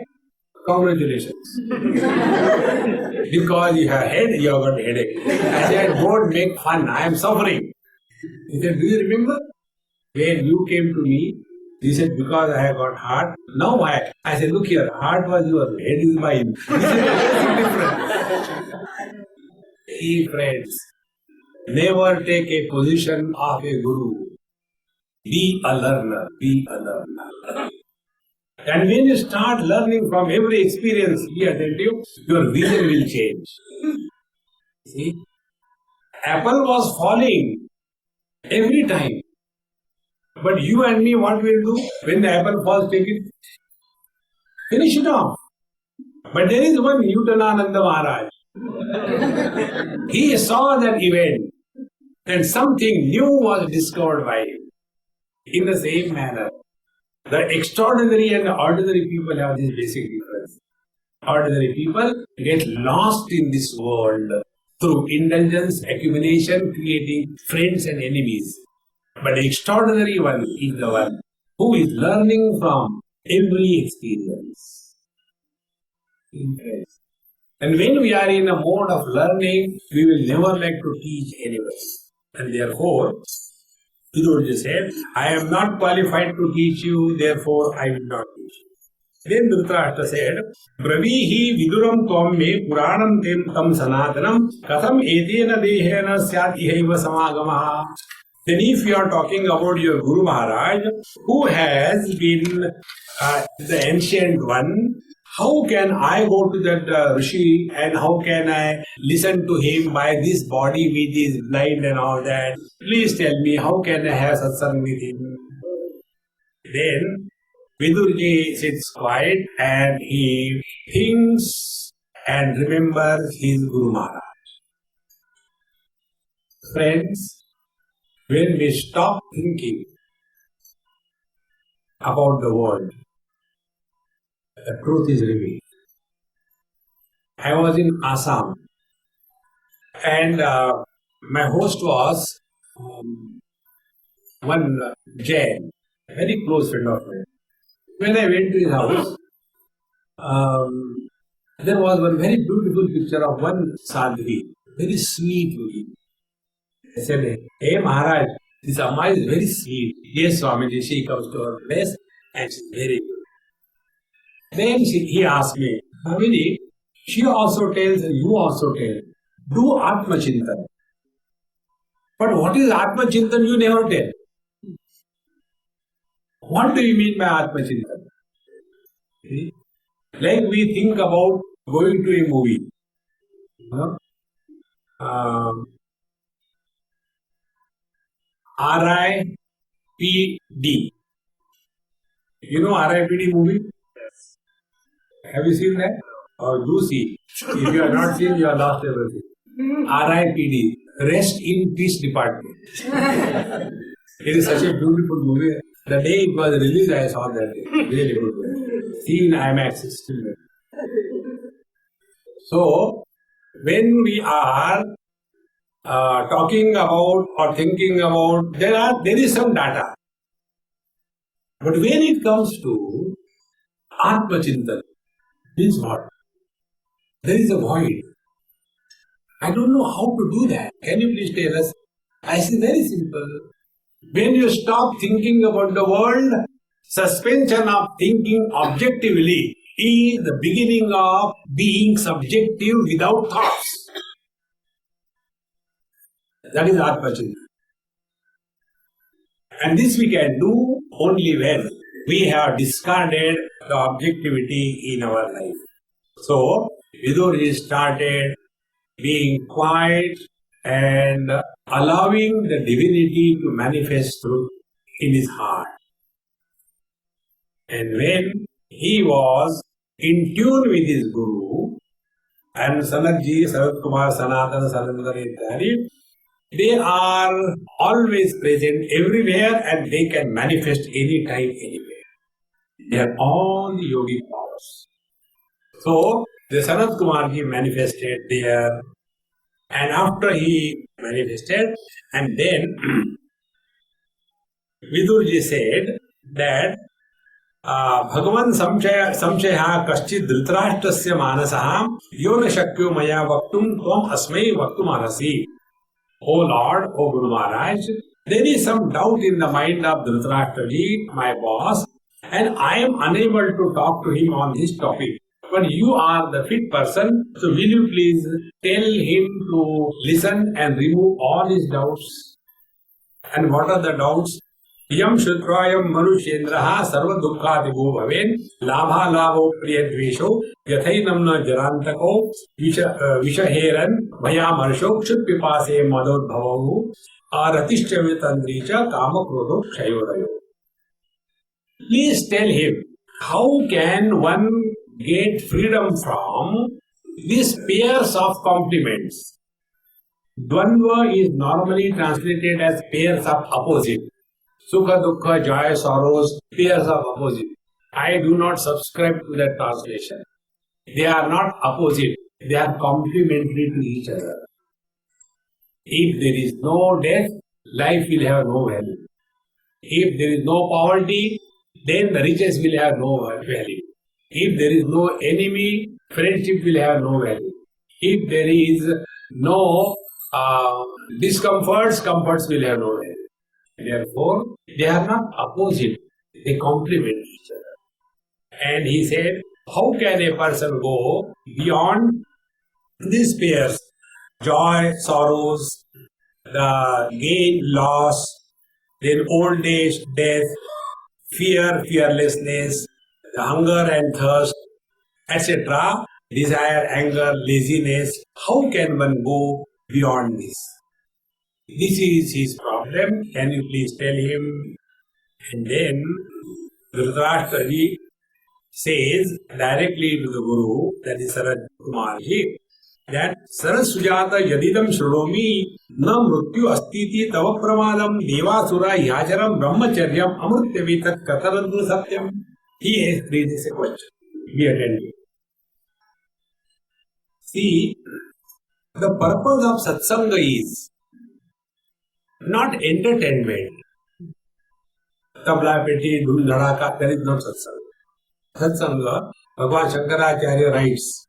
Congratulations. Because you have head, you have got headache. I said, don't make fun, I am suffering. He said, do you remember? When you came to me, he said, because I have got heart. Now why? I said, look here, heart was yours, head is mine. He said, very different. Hey friends, never take a position of a guru. Be a learner, be a learner. And when you start learning from every experience, be attentive, your vision will change. See? Apple was falling every time. But you and me, what we'll do? When the apple falls, take it, finish it off. But there is one Newtonananda Maharaj. He saw that event and something new was discovered by him. In the same manner, the extraordinary and the ordinary people have this basic difference. Ordinary people get lost in this world through indulgence, accumulation, creating friends and enemies. But the extraordinary one is the one who is learning from every experience. And when we are in a mode of learning, we will never like to teach anyone. And therefore, Vidurji said, I am not qualified to teach you, therefore I will not teach you. Then Dhritarashtra said, Bravihi viduram tvam me puranam tem tam sanatanam katham etena dehena syat ihaiva samagamaha. Then if you are talking about your Guru Maharaj, who has been the ancient one, how can I go to that Rishi and how can I listen to him by this body which is blind and all that? Please tell me, how can I have satsang with him? Then Vidurji sits quiet and he thinks and remembers his Guru Maharaj. Friends, when we stop thinking about the world, the truth is revealed. I was in Assam and my host was one Jain, a very close friend of mine. When I went to his house, there was one very beautiful picture of one sadhvi, very sweet looking. I said, hey Maharaj, this Amma is very sweet. Yes, Swamiji, she comes to our place and she's very good. Then he asked me, Swamiji, she also tells and you also tell, do Atma Chintan. But what is Atma Chintan you never tell. What do you mean by Atma Chintan? See? Like we think about going to a movie. R.I.P.D. You know R.I.P.D. movie? Yes. Have you seen that? Or do see? If you have not seen, you are lost everything. R.I.P.D. Rest in Peace Department. It is such a beautiful movie. The day it was released, I saw that. Really good. Seen IMAX still there. So, when we are talking about or thinking about, there is some data. But when it comes to Atma Chintan, means what? There is a void. I don't know how to do that. Can you please tell us? I say very simple. When you stop thinking about the world, suspension of thinking objectively is the beginning of being subjective without thoughts. That is Atma Chintan. And this we can do only when we have discarded the objectivity in our life. So, Vidurji started being quiet and allowing the divinity to manifest through in his heart. And when he was in tune with his Guru, and Sanatji, Sarat Kumar, Sanatan, Sanandar, Ityadi, they are always present everywhere and they can manifest anytime, anywhere. They are all yogic powers. So, the Sanat Kumarji manifested there, and after he manifested, and then Vidurji said that Bhagavan samshaya kaschid dhritarashtrasya manasah yo na shakyo maya vaktum tvam asmai vaktum arhasi. O Lord, O Guru Maharaj, there is some doubt in the mind of Dhritarashtraji, my boss, and I am unable to talk to him on this topic. But you are the fit person, so will you please tell him to listen and remove all his doubts? And what are the doubts? Yam Shutrayam Manushendraha Sarva Dukkhadigo Bhaven Labha Lavo Priyadvesho Yathainamna Jarantako Vishaheran Bhayamarsho Kshutpipase Madod Bhavahu Aratishchavitandricha Kama Krodho Kshayorayo. Please tell him, how can one get freedom from these pairs of complements? Dvandva is normally translated as pairs of opposite. Sukha, Dukkha, Joy, Sorrows, pairs of opposite. I do not subscribe to that translation. They are not opposite. They are complementary to each other. If there is no death, life will have no value. If there is no poverty, then the riches will have no value. If there is no enemy, friendship will have no value. If there is no discomforts, comforts will have no end. Therefore, they are not opposite, they complement each other. And he said, how can a person go beyond these spheres? Joy, sorrows, the gain, loss, then old age, death, fear, fearlessness, the hunger and thirst, etc., desire, anger, laziness. How can one go beyond this? This is his problem. Can you please tell him? And then Dhritarashtraji says directly to the Guru, that is Sarad Kumar ji, that Sarasujata yadidam shromi na mrityu astiti tava pramadam devasura yajaram brahmacharyam amrityavitat kataradnu satyam. He has raised this question. Be attentive. See, the purpose of satsanga is not entertainment. Tabla peti, dhul dhadaka, that is not satsanga. Satsanga, Bhagavan Shankaracharya writes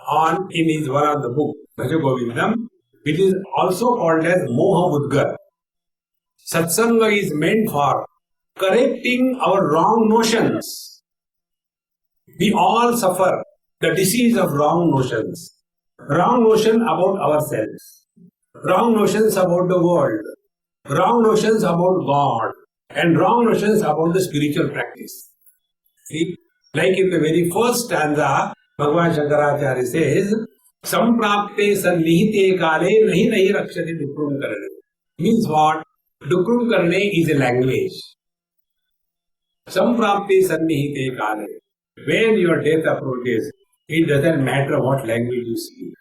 on in his one of the book, Bhaja Govindam, which is also called as Moha Udgar. Satsanga is meant for correcting our wrong notions. We all suffer the disease of wrong notions. Wrong notion about ourselves. Wrong notions about the world. Wrong notions about God. And wrong notions about the spiritual practice. See, like in the very first stanza, Bhagavan Shankaracharya says, Samprapte sannihite kale nahi nahi rakshati dukrum karane. Means what? Dukrum karane is a language. Samprapte sannihite kale. When your death approaches, it doesn't matter what language you speak.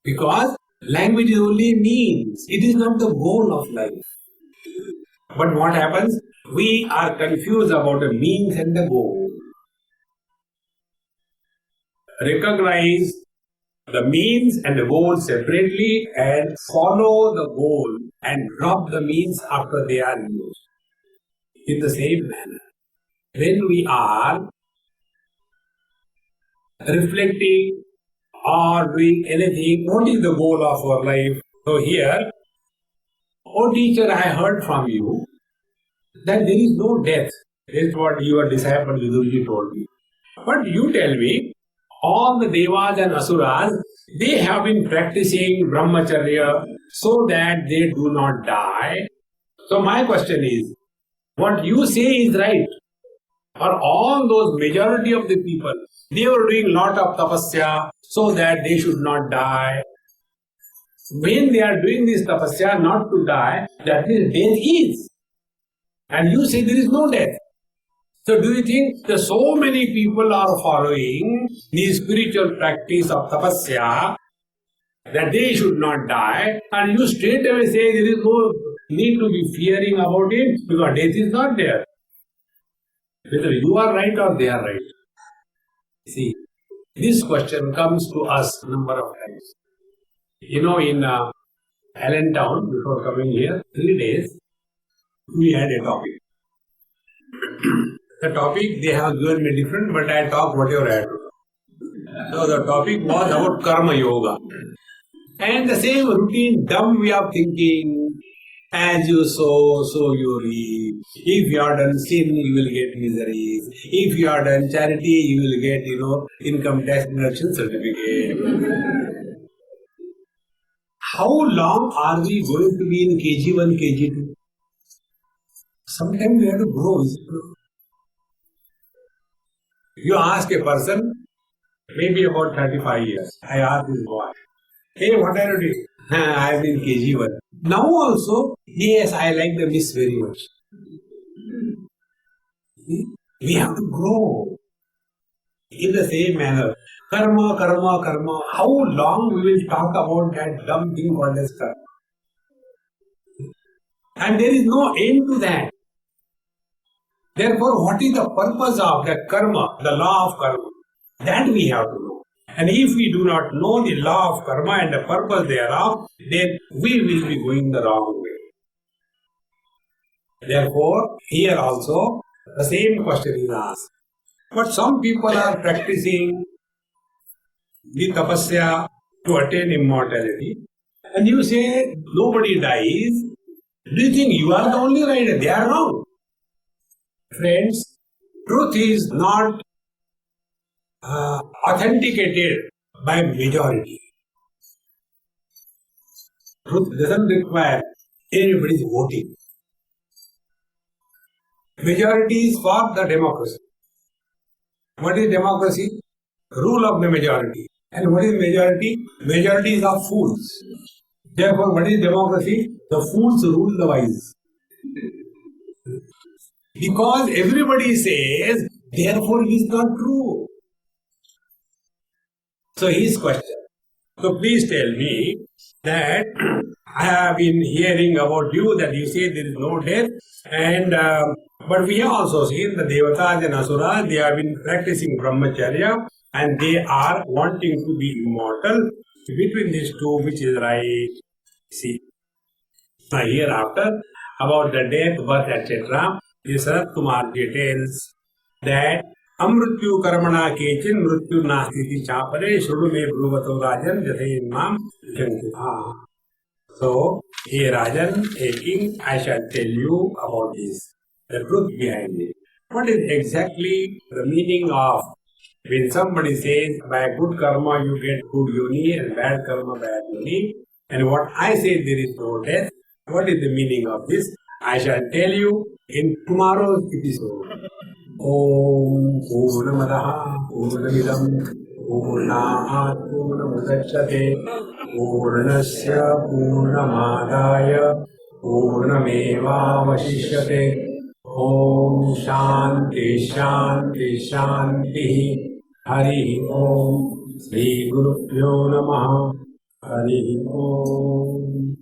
Because language is only means. It is not the goal of life. But what happens? We are confused about the means and the goal. Recognize the means and the goal separately and follow the goal and drop the means after they are used. In the same manner, when we are reflecting or doing anything, what is the goal of our life? So here, oh teacher, I heard from you that there is no death. That is what your disciple Vidurji told me. But you tell me, all the devas and asuras, they have been practicing brahmacharya so that they do not die. So my question is, what you say is right. For all those majority of the people, they were doing lot of tapasya so that they should not die. When they are doing this tapasya not to die, that means death is. And you say there is no death. So do you think that so many people are following the spiritual practice of tapasya that they should not die, and you straight away say there is no need to be fearing about it because death is not there? Whether you are right or they are right. See, this question comes to us a number of times. You know, in Allentown, before coming here, 3 days, we had a topic. The topic they have given me different, but I talk whatever I had to talk. So the topic was about karma yoga. And the same routine, dumb way of thinking, as you sow, so you reap. If you are done sin, you will get miseries. If you are done charity, you will get, income tax deduction certificate. How long are we going to be in KG1, KG2? Sometimes we have to grow. You ask a person, maybe about 35 years, I ask this boy, hey, what are you doing? I have been KG1. Now also, yes, I like the miss very much. We have to grow. In the same manner, karma, karma, karma. How long we will talk about that dumb thing called as karma? And there is no end to that. Therefore, what is the purpose of that karma, the law of karma? That we have to know. And if we do not know the law of karma and the purpose thereof, then we will be going the wrong way. Therefore, here also, the same question is asked. But some people are practicing the tapasya to attain immortality, and you say nobody dies, do you think you are the only right? They are wrong. Friends, truth is not authenticated by majority. Truth doesn't require anybody's voting. Majority is for the democracy. What is democracy? Rule of the majority. And what is majority? Majority is of fools. Therefore, what is democracy? The fools rule the wise. Because everybody says, therefore it is not true. So his question. So please tell me that I have been hearing about you that you say there is no death, and but we have also seen the Devatas and Asuras, they have been practicing Brahmacharya and they are wanting to be immortal. Between these two, which is right? See, now hereafter about the death, birth, etc. This Sarat Kumar tells that Amrityu karmana kechin mrityu nastiti chapare shrudu me bhruvato rajan jathe imam jankita. So, here Rajan, a king, I shall tell you about this, the truth behind it. What is exactly the meaning of when somebody says by good karma you get good yoni and bad karma bad yoni, and what I say there is no death? What is the meaning of this? I shall tell you in tomorrow's episode. Om Purnamadaha Purnamidam Purnaat Purnamudachyate Purnasya Purnamadaya Purnamevavashishyate. Om Shanti Shanti Shanti. Hari Om. Shri Gurubhyo Namaha. Hari Om.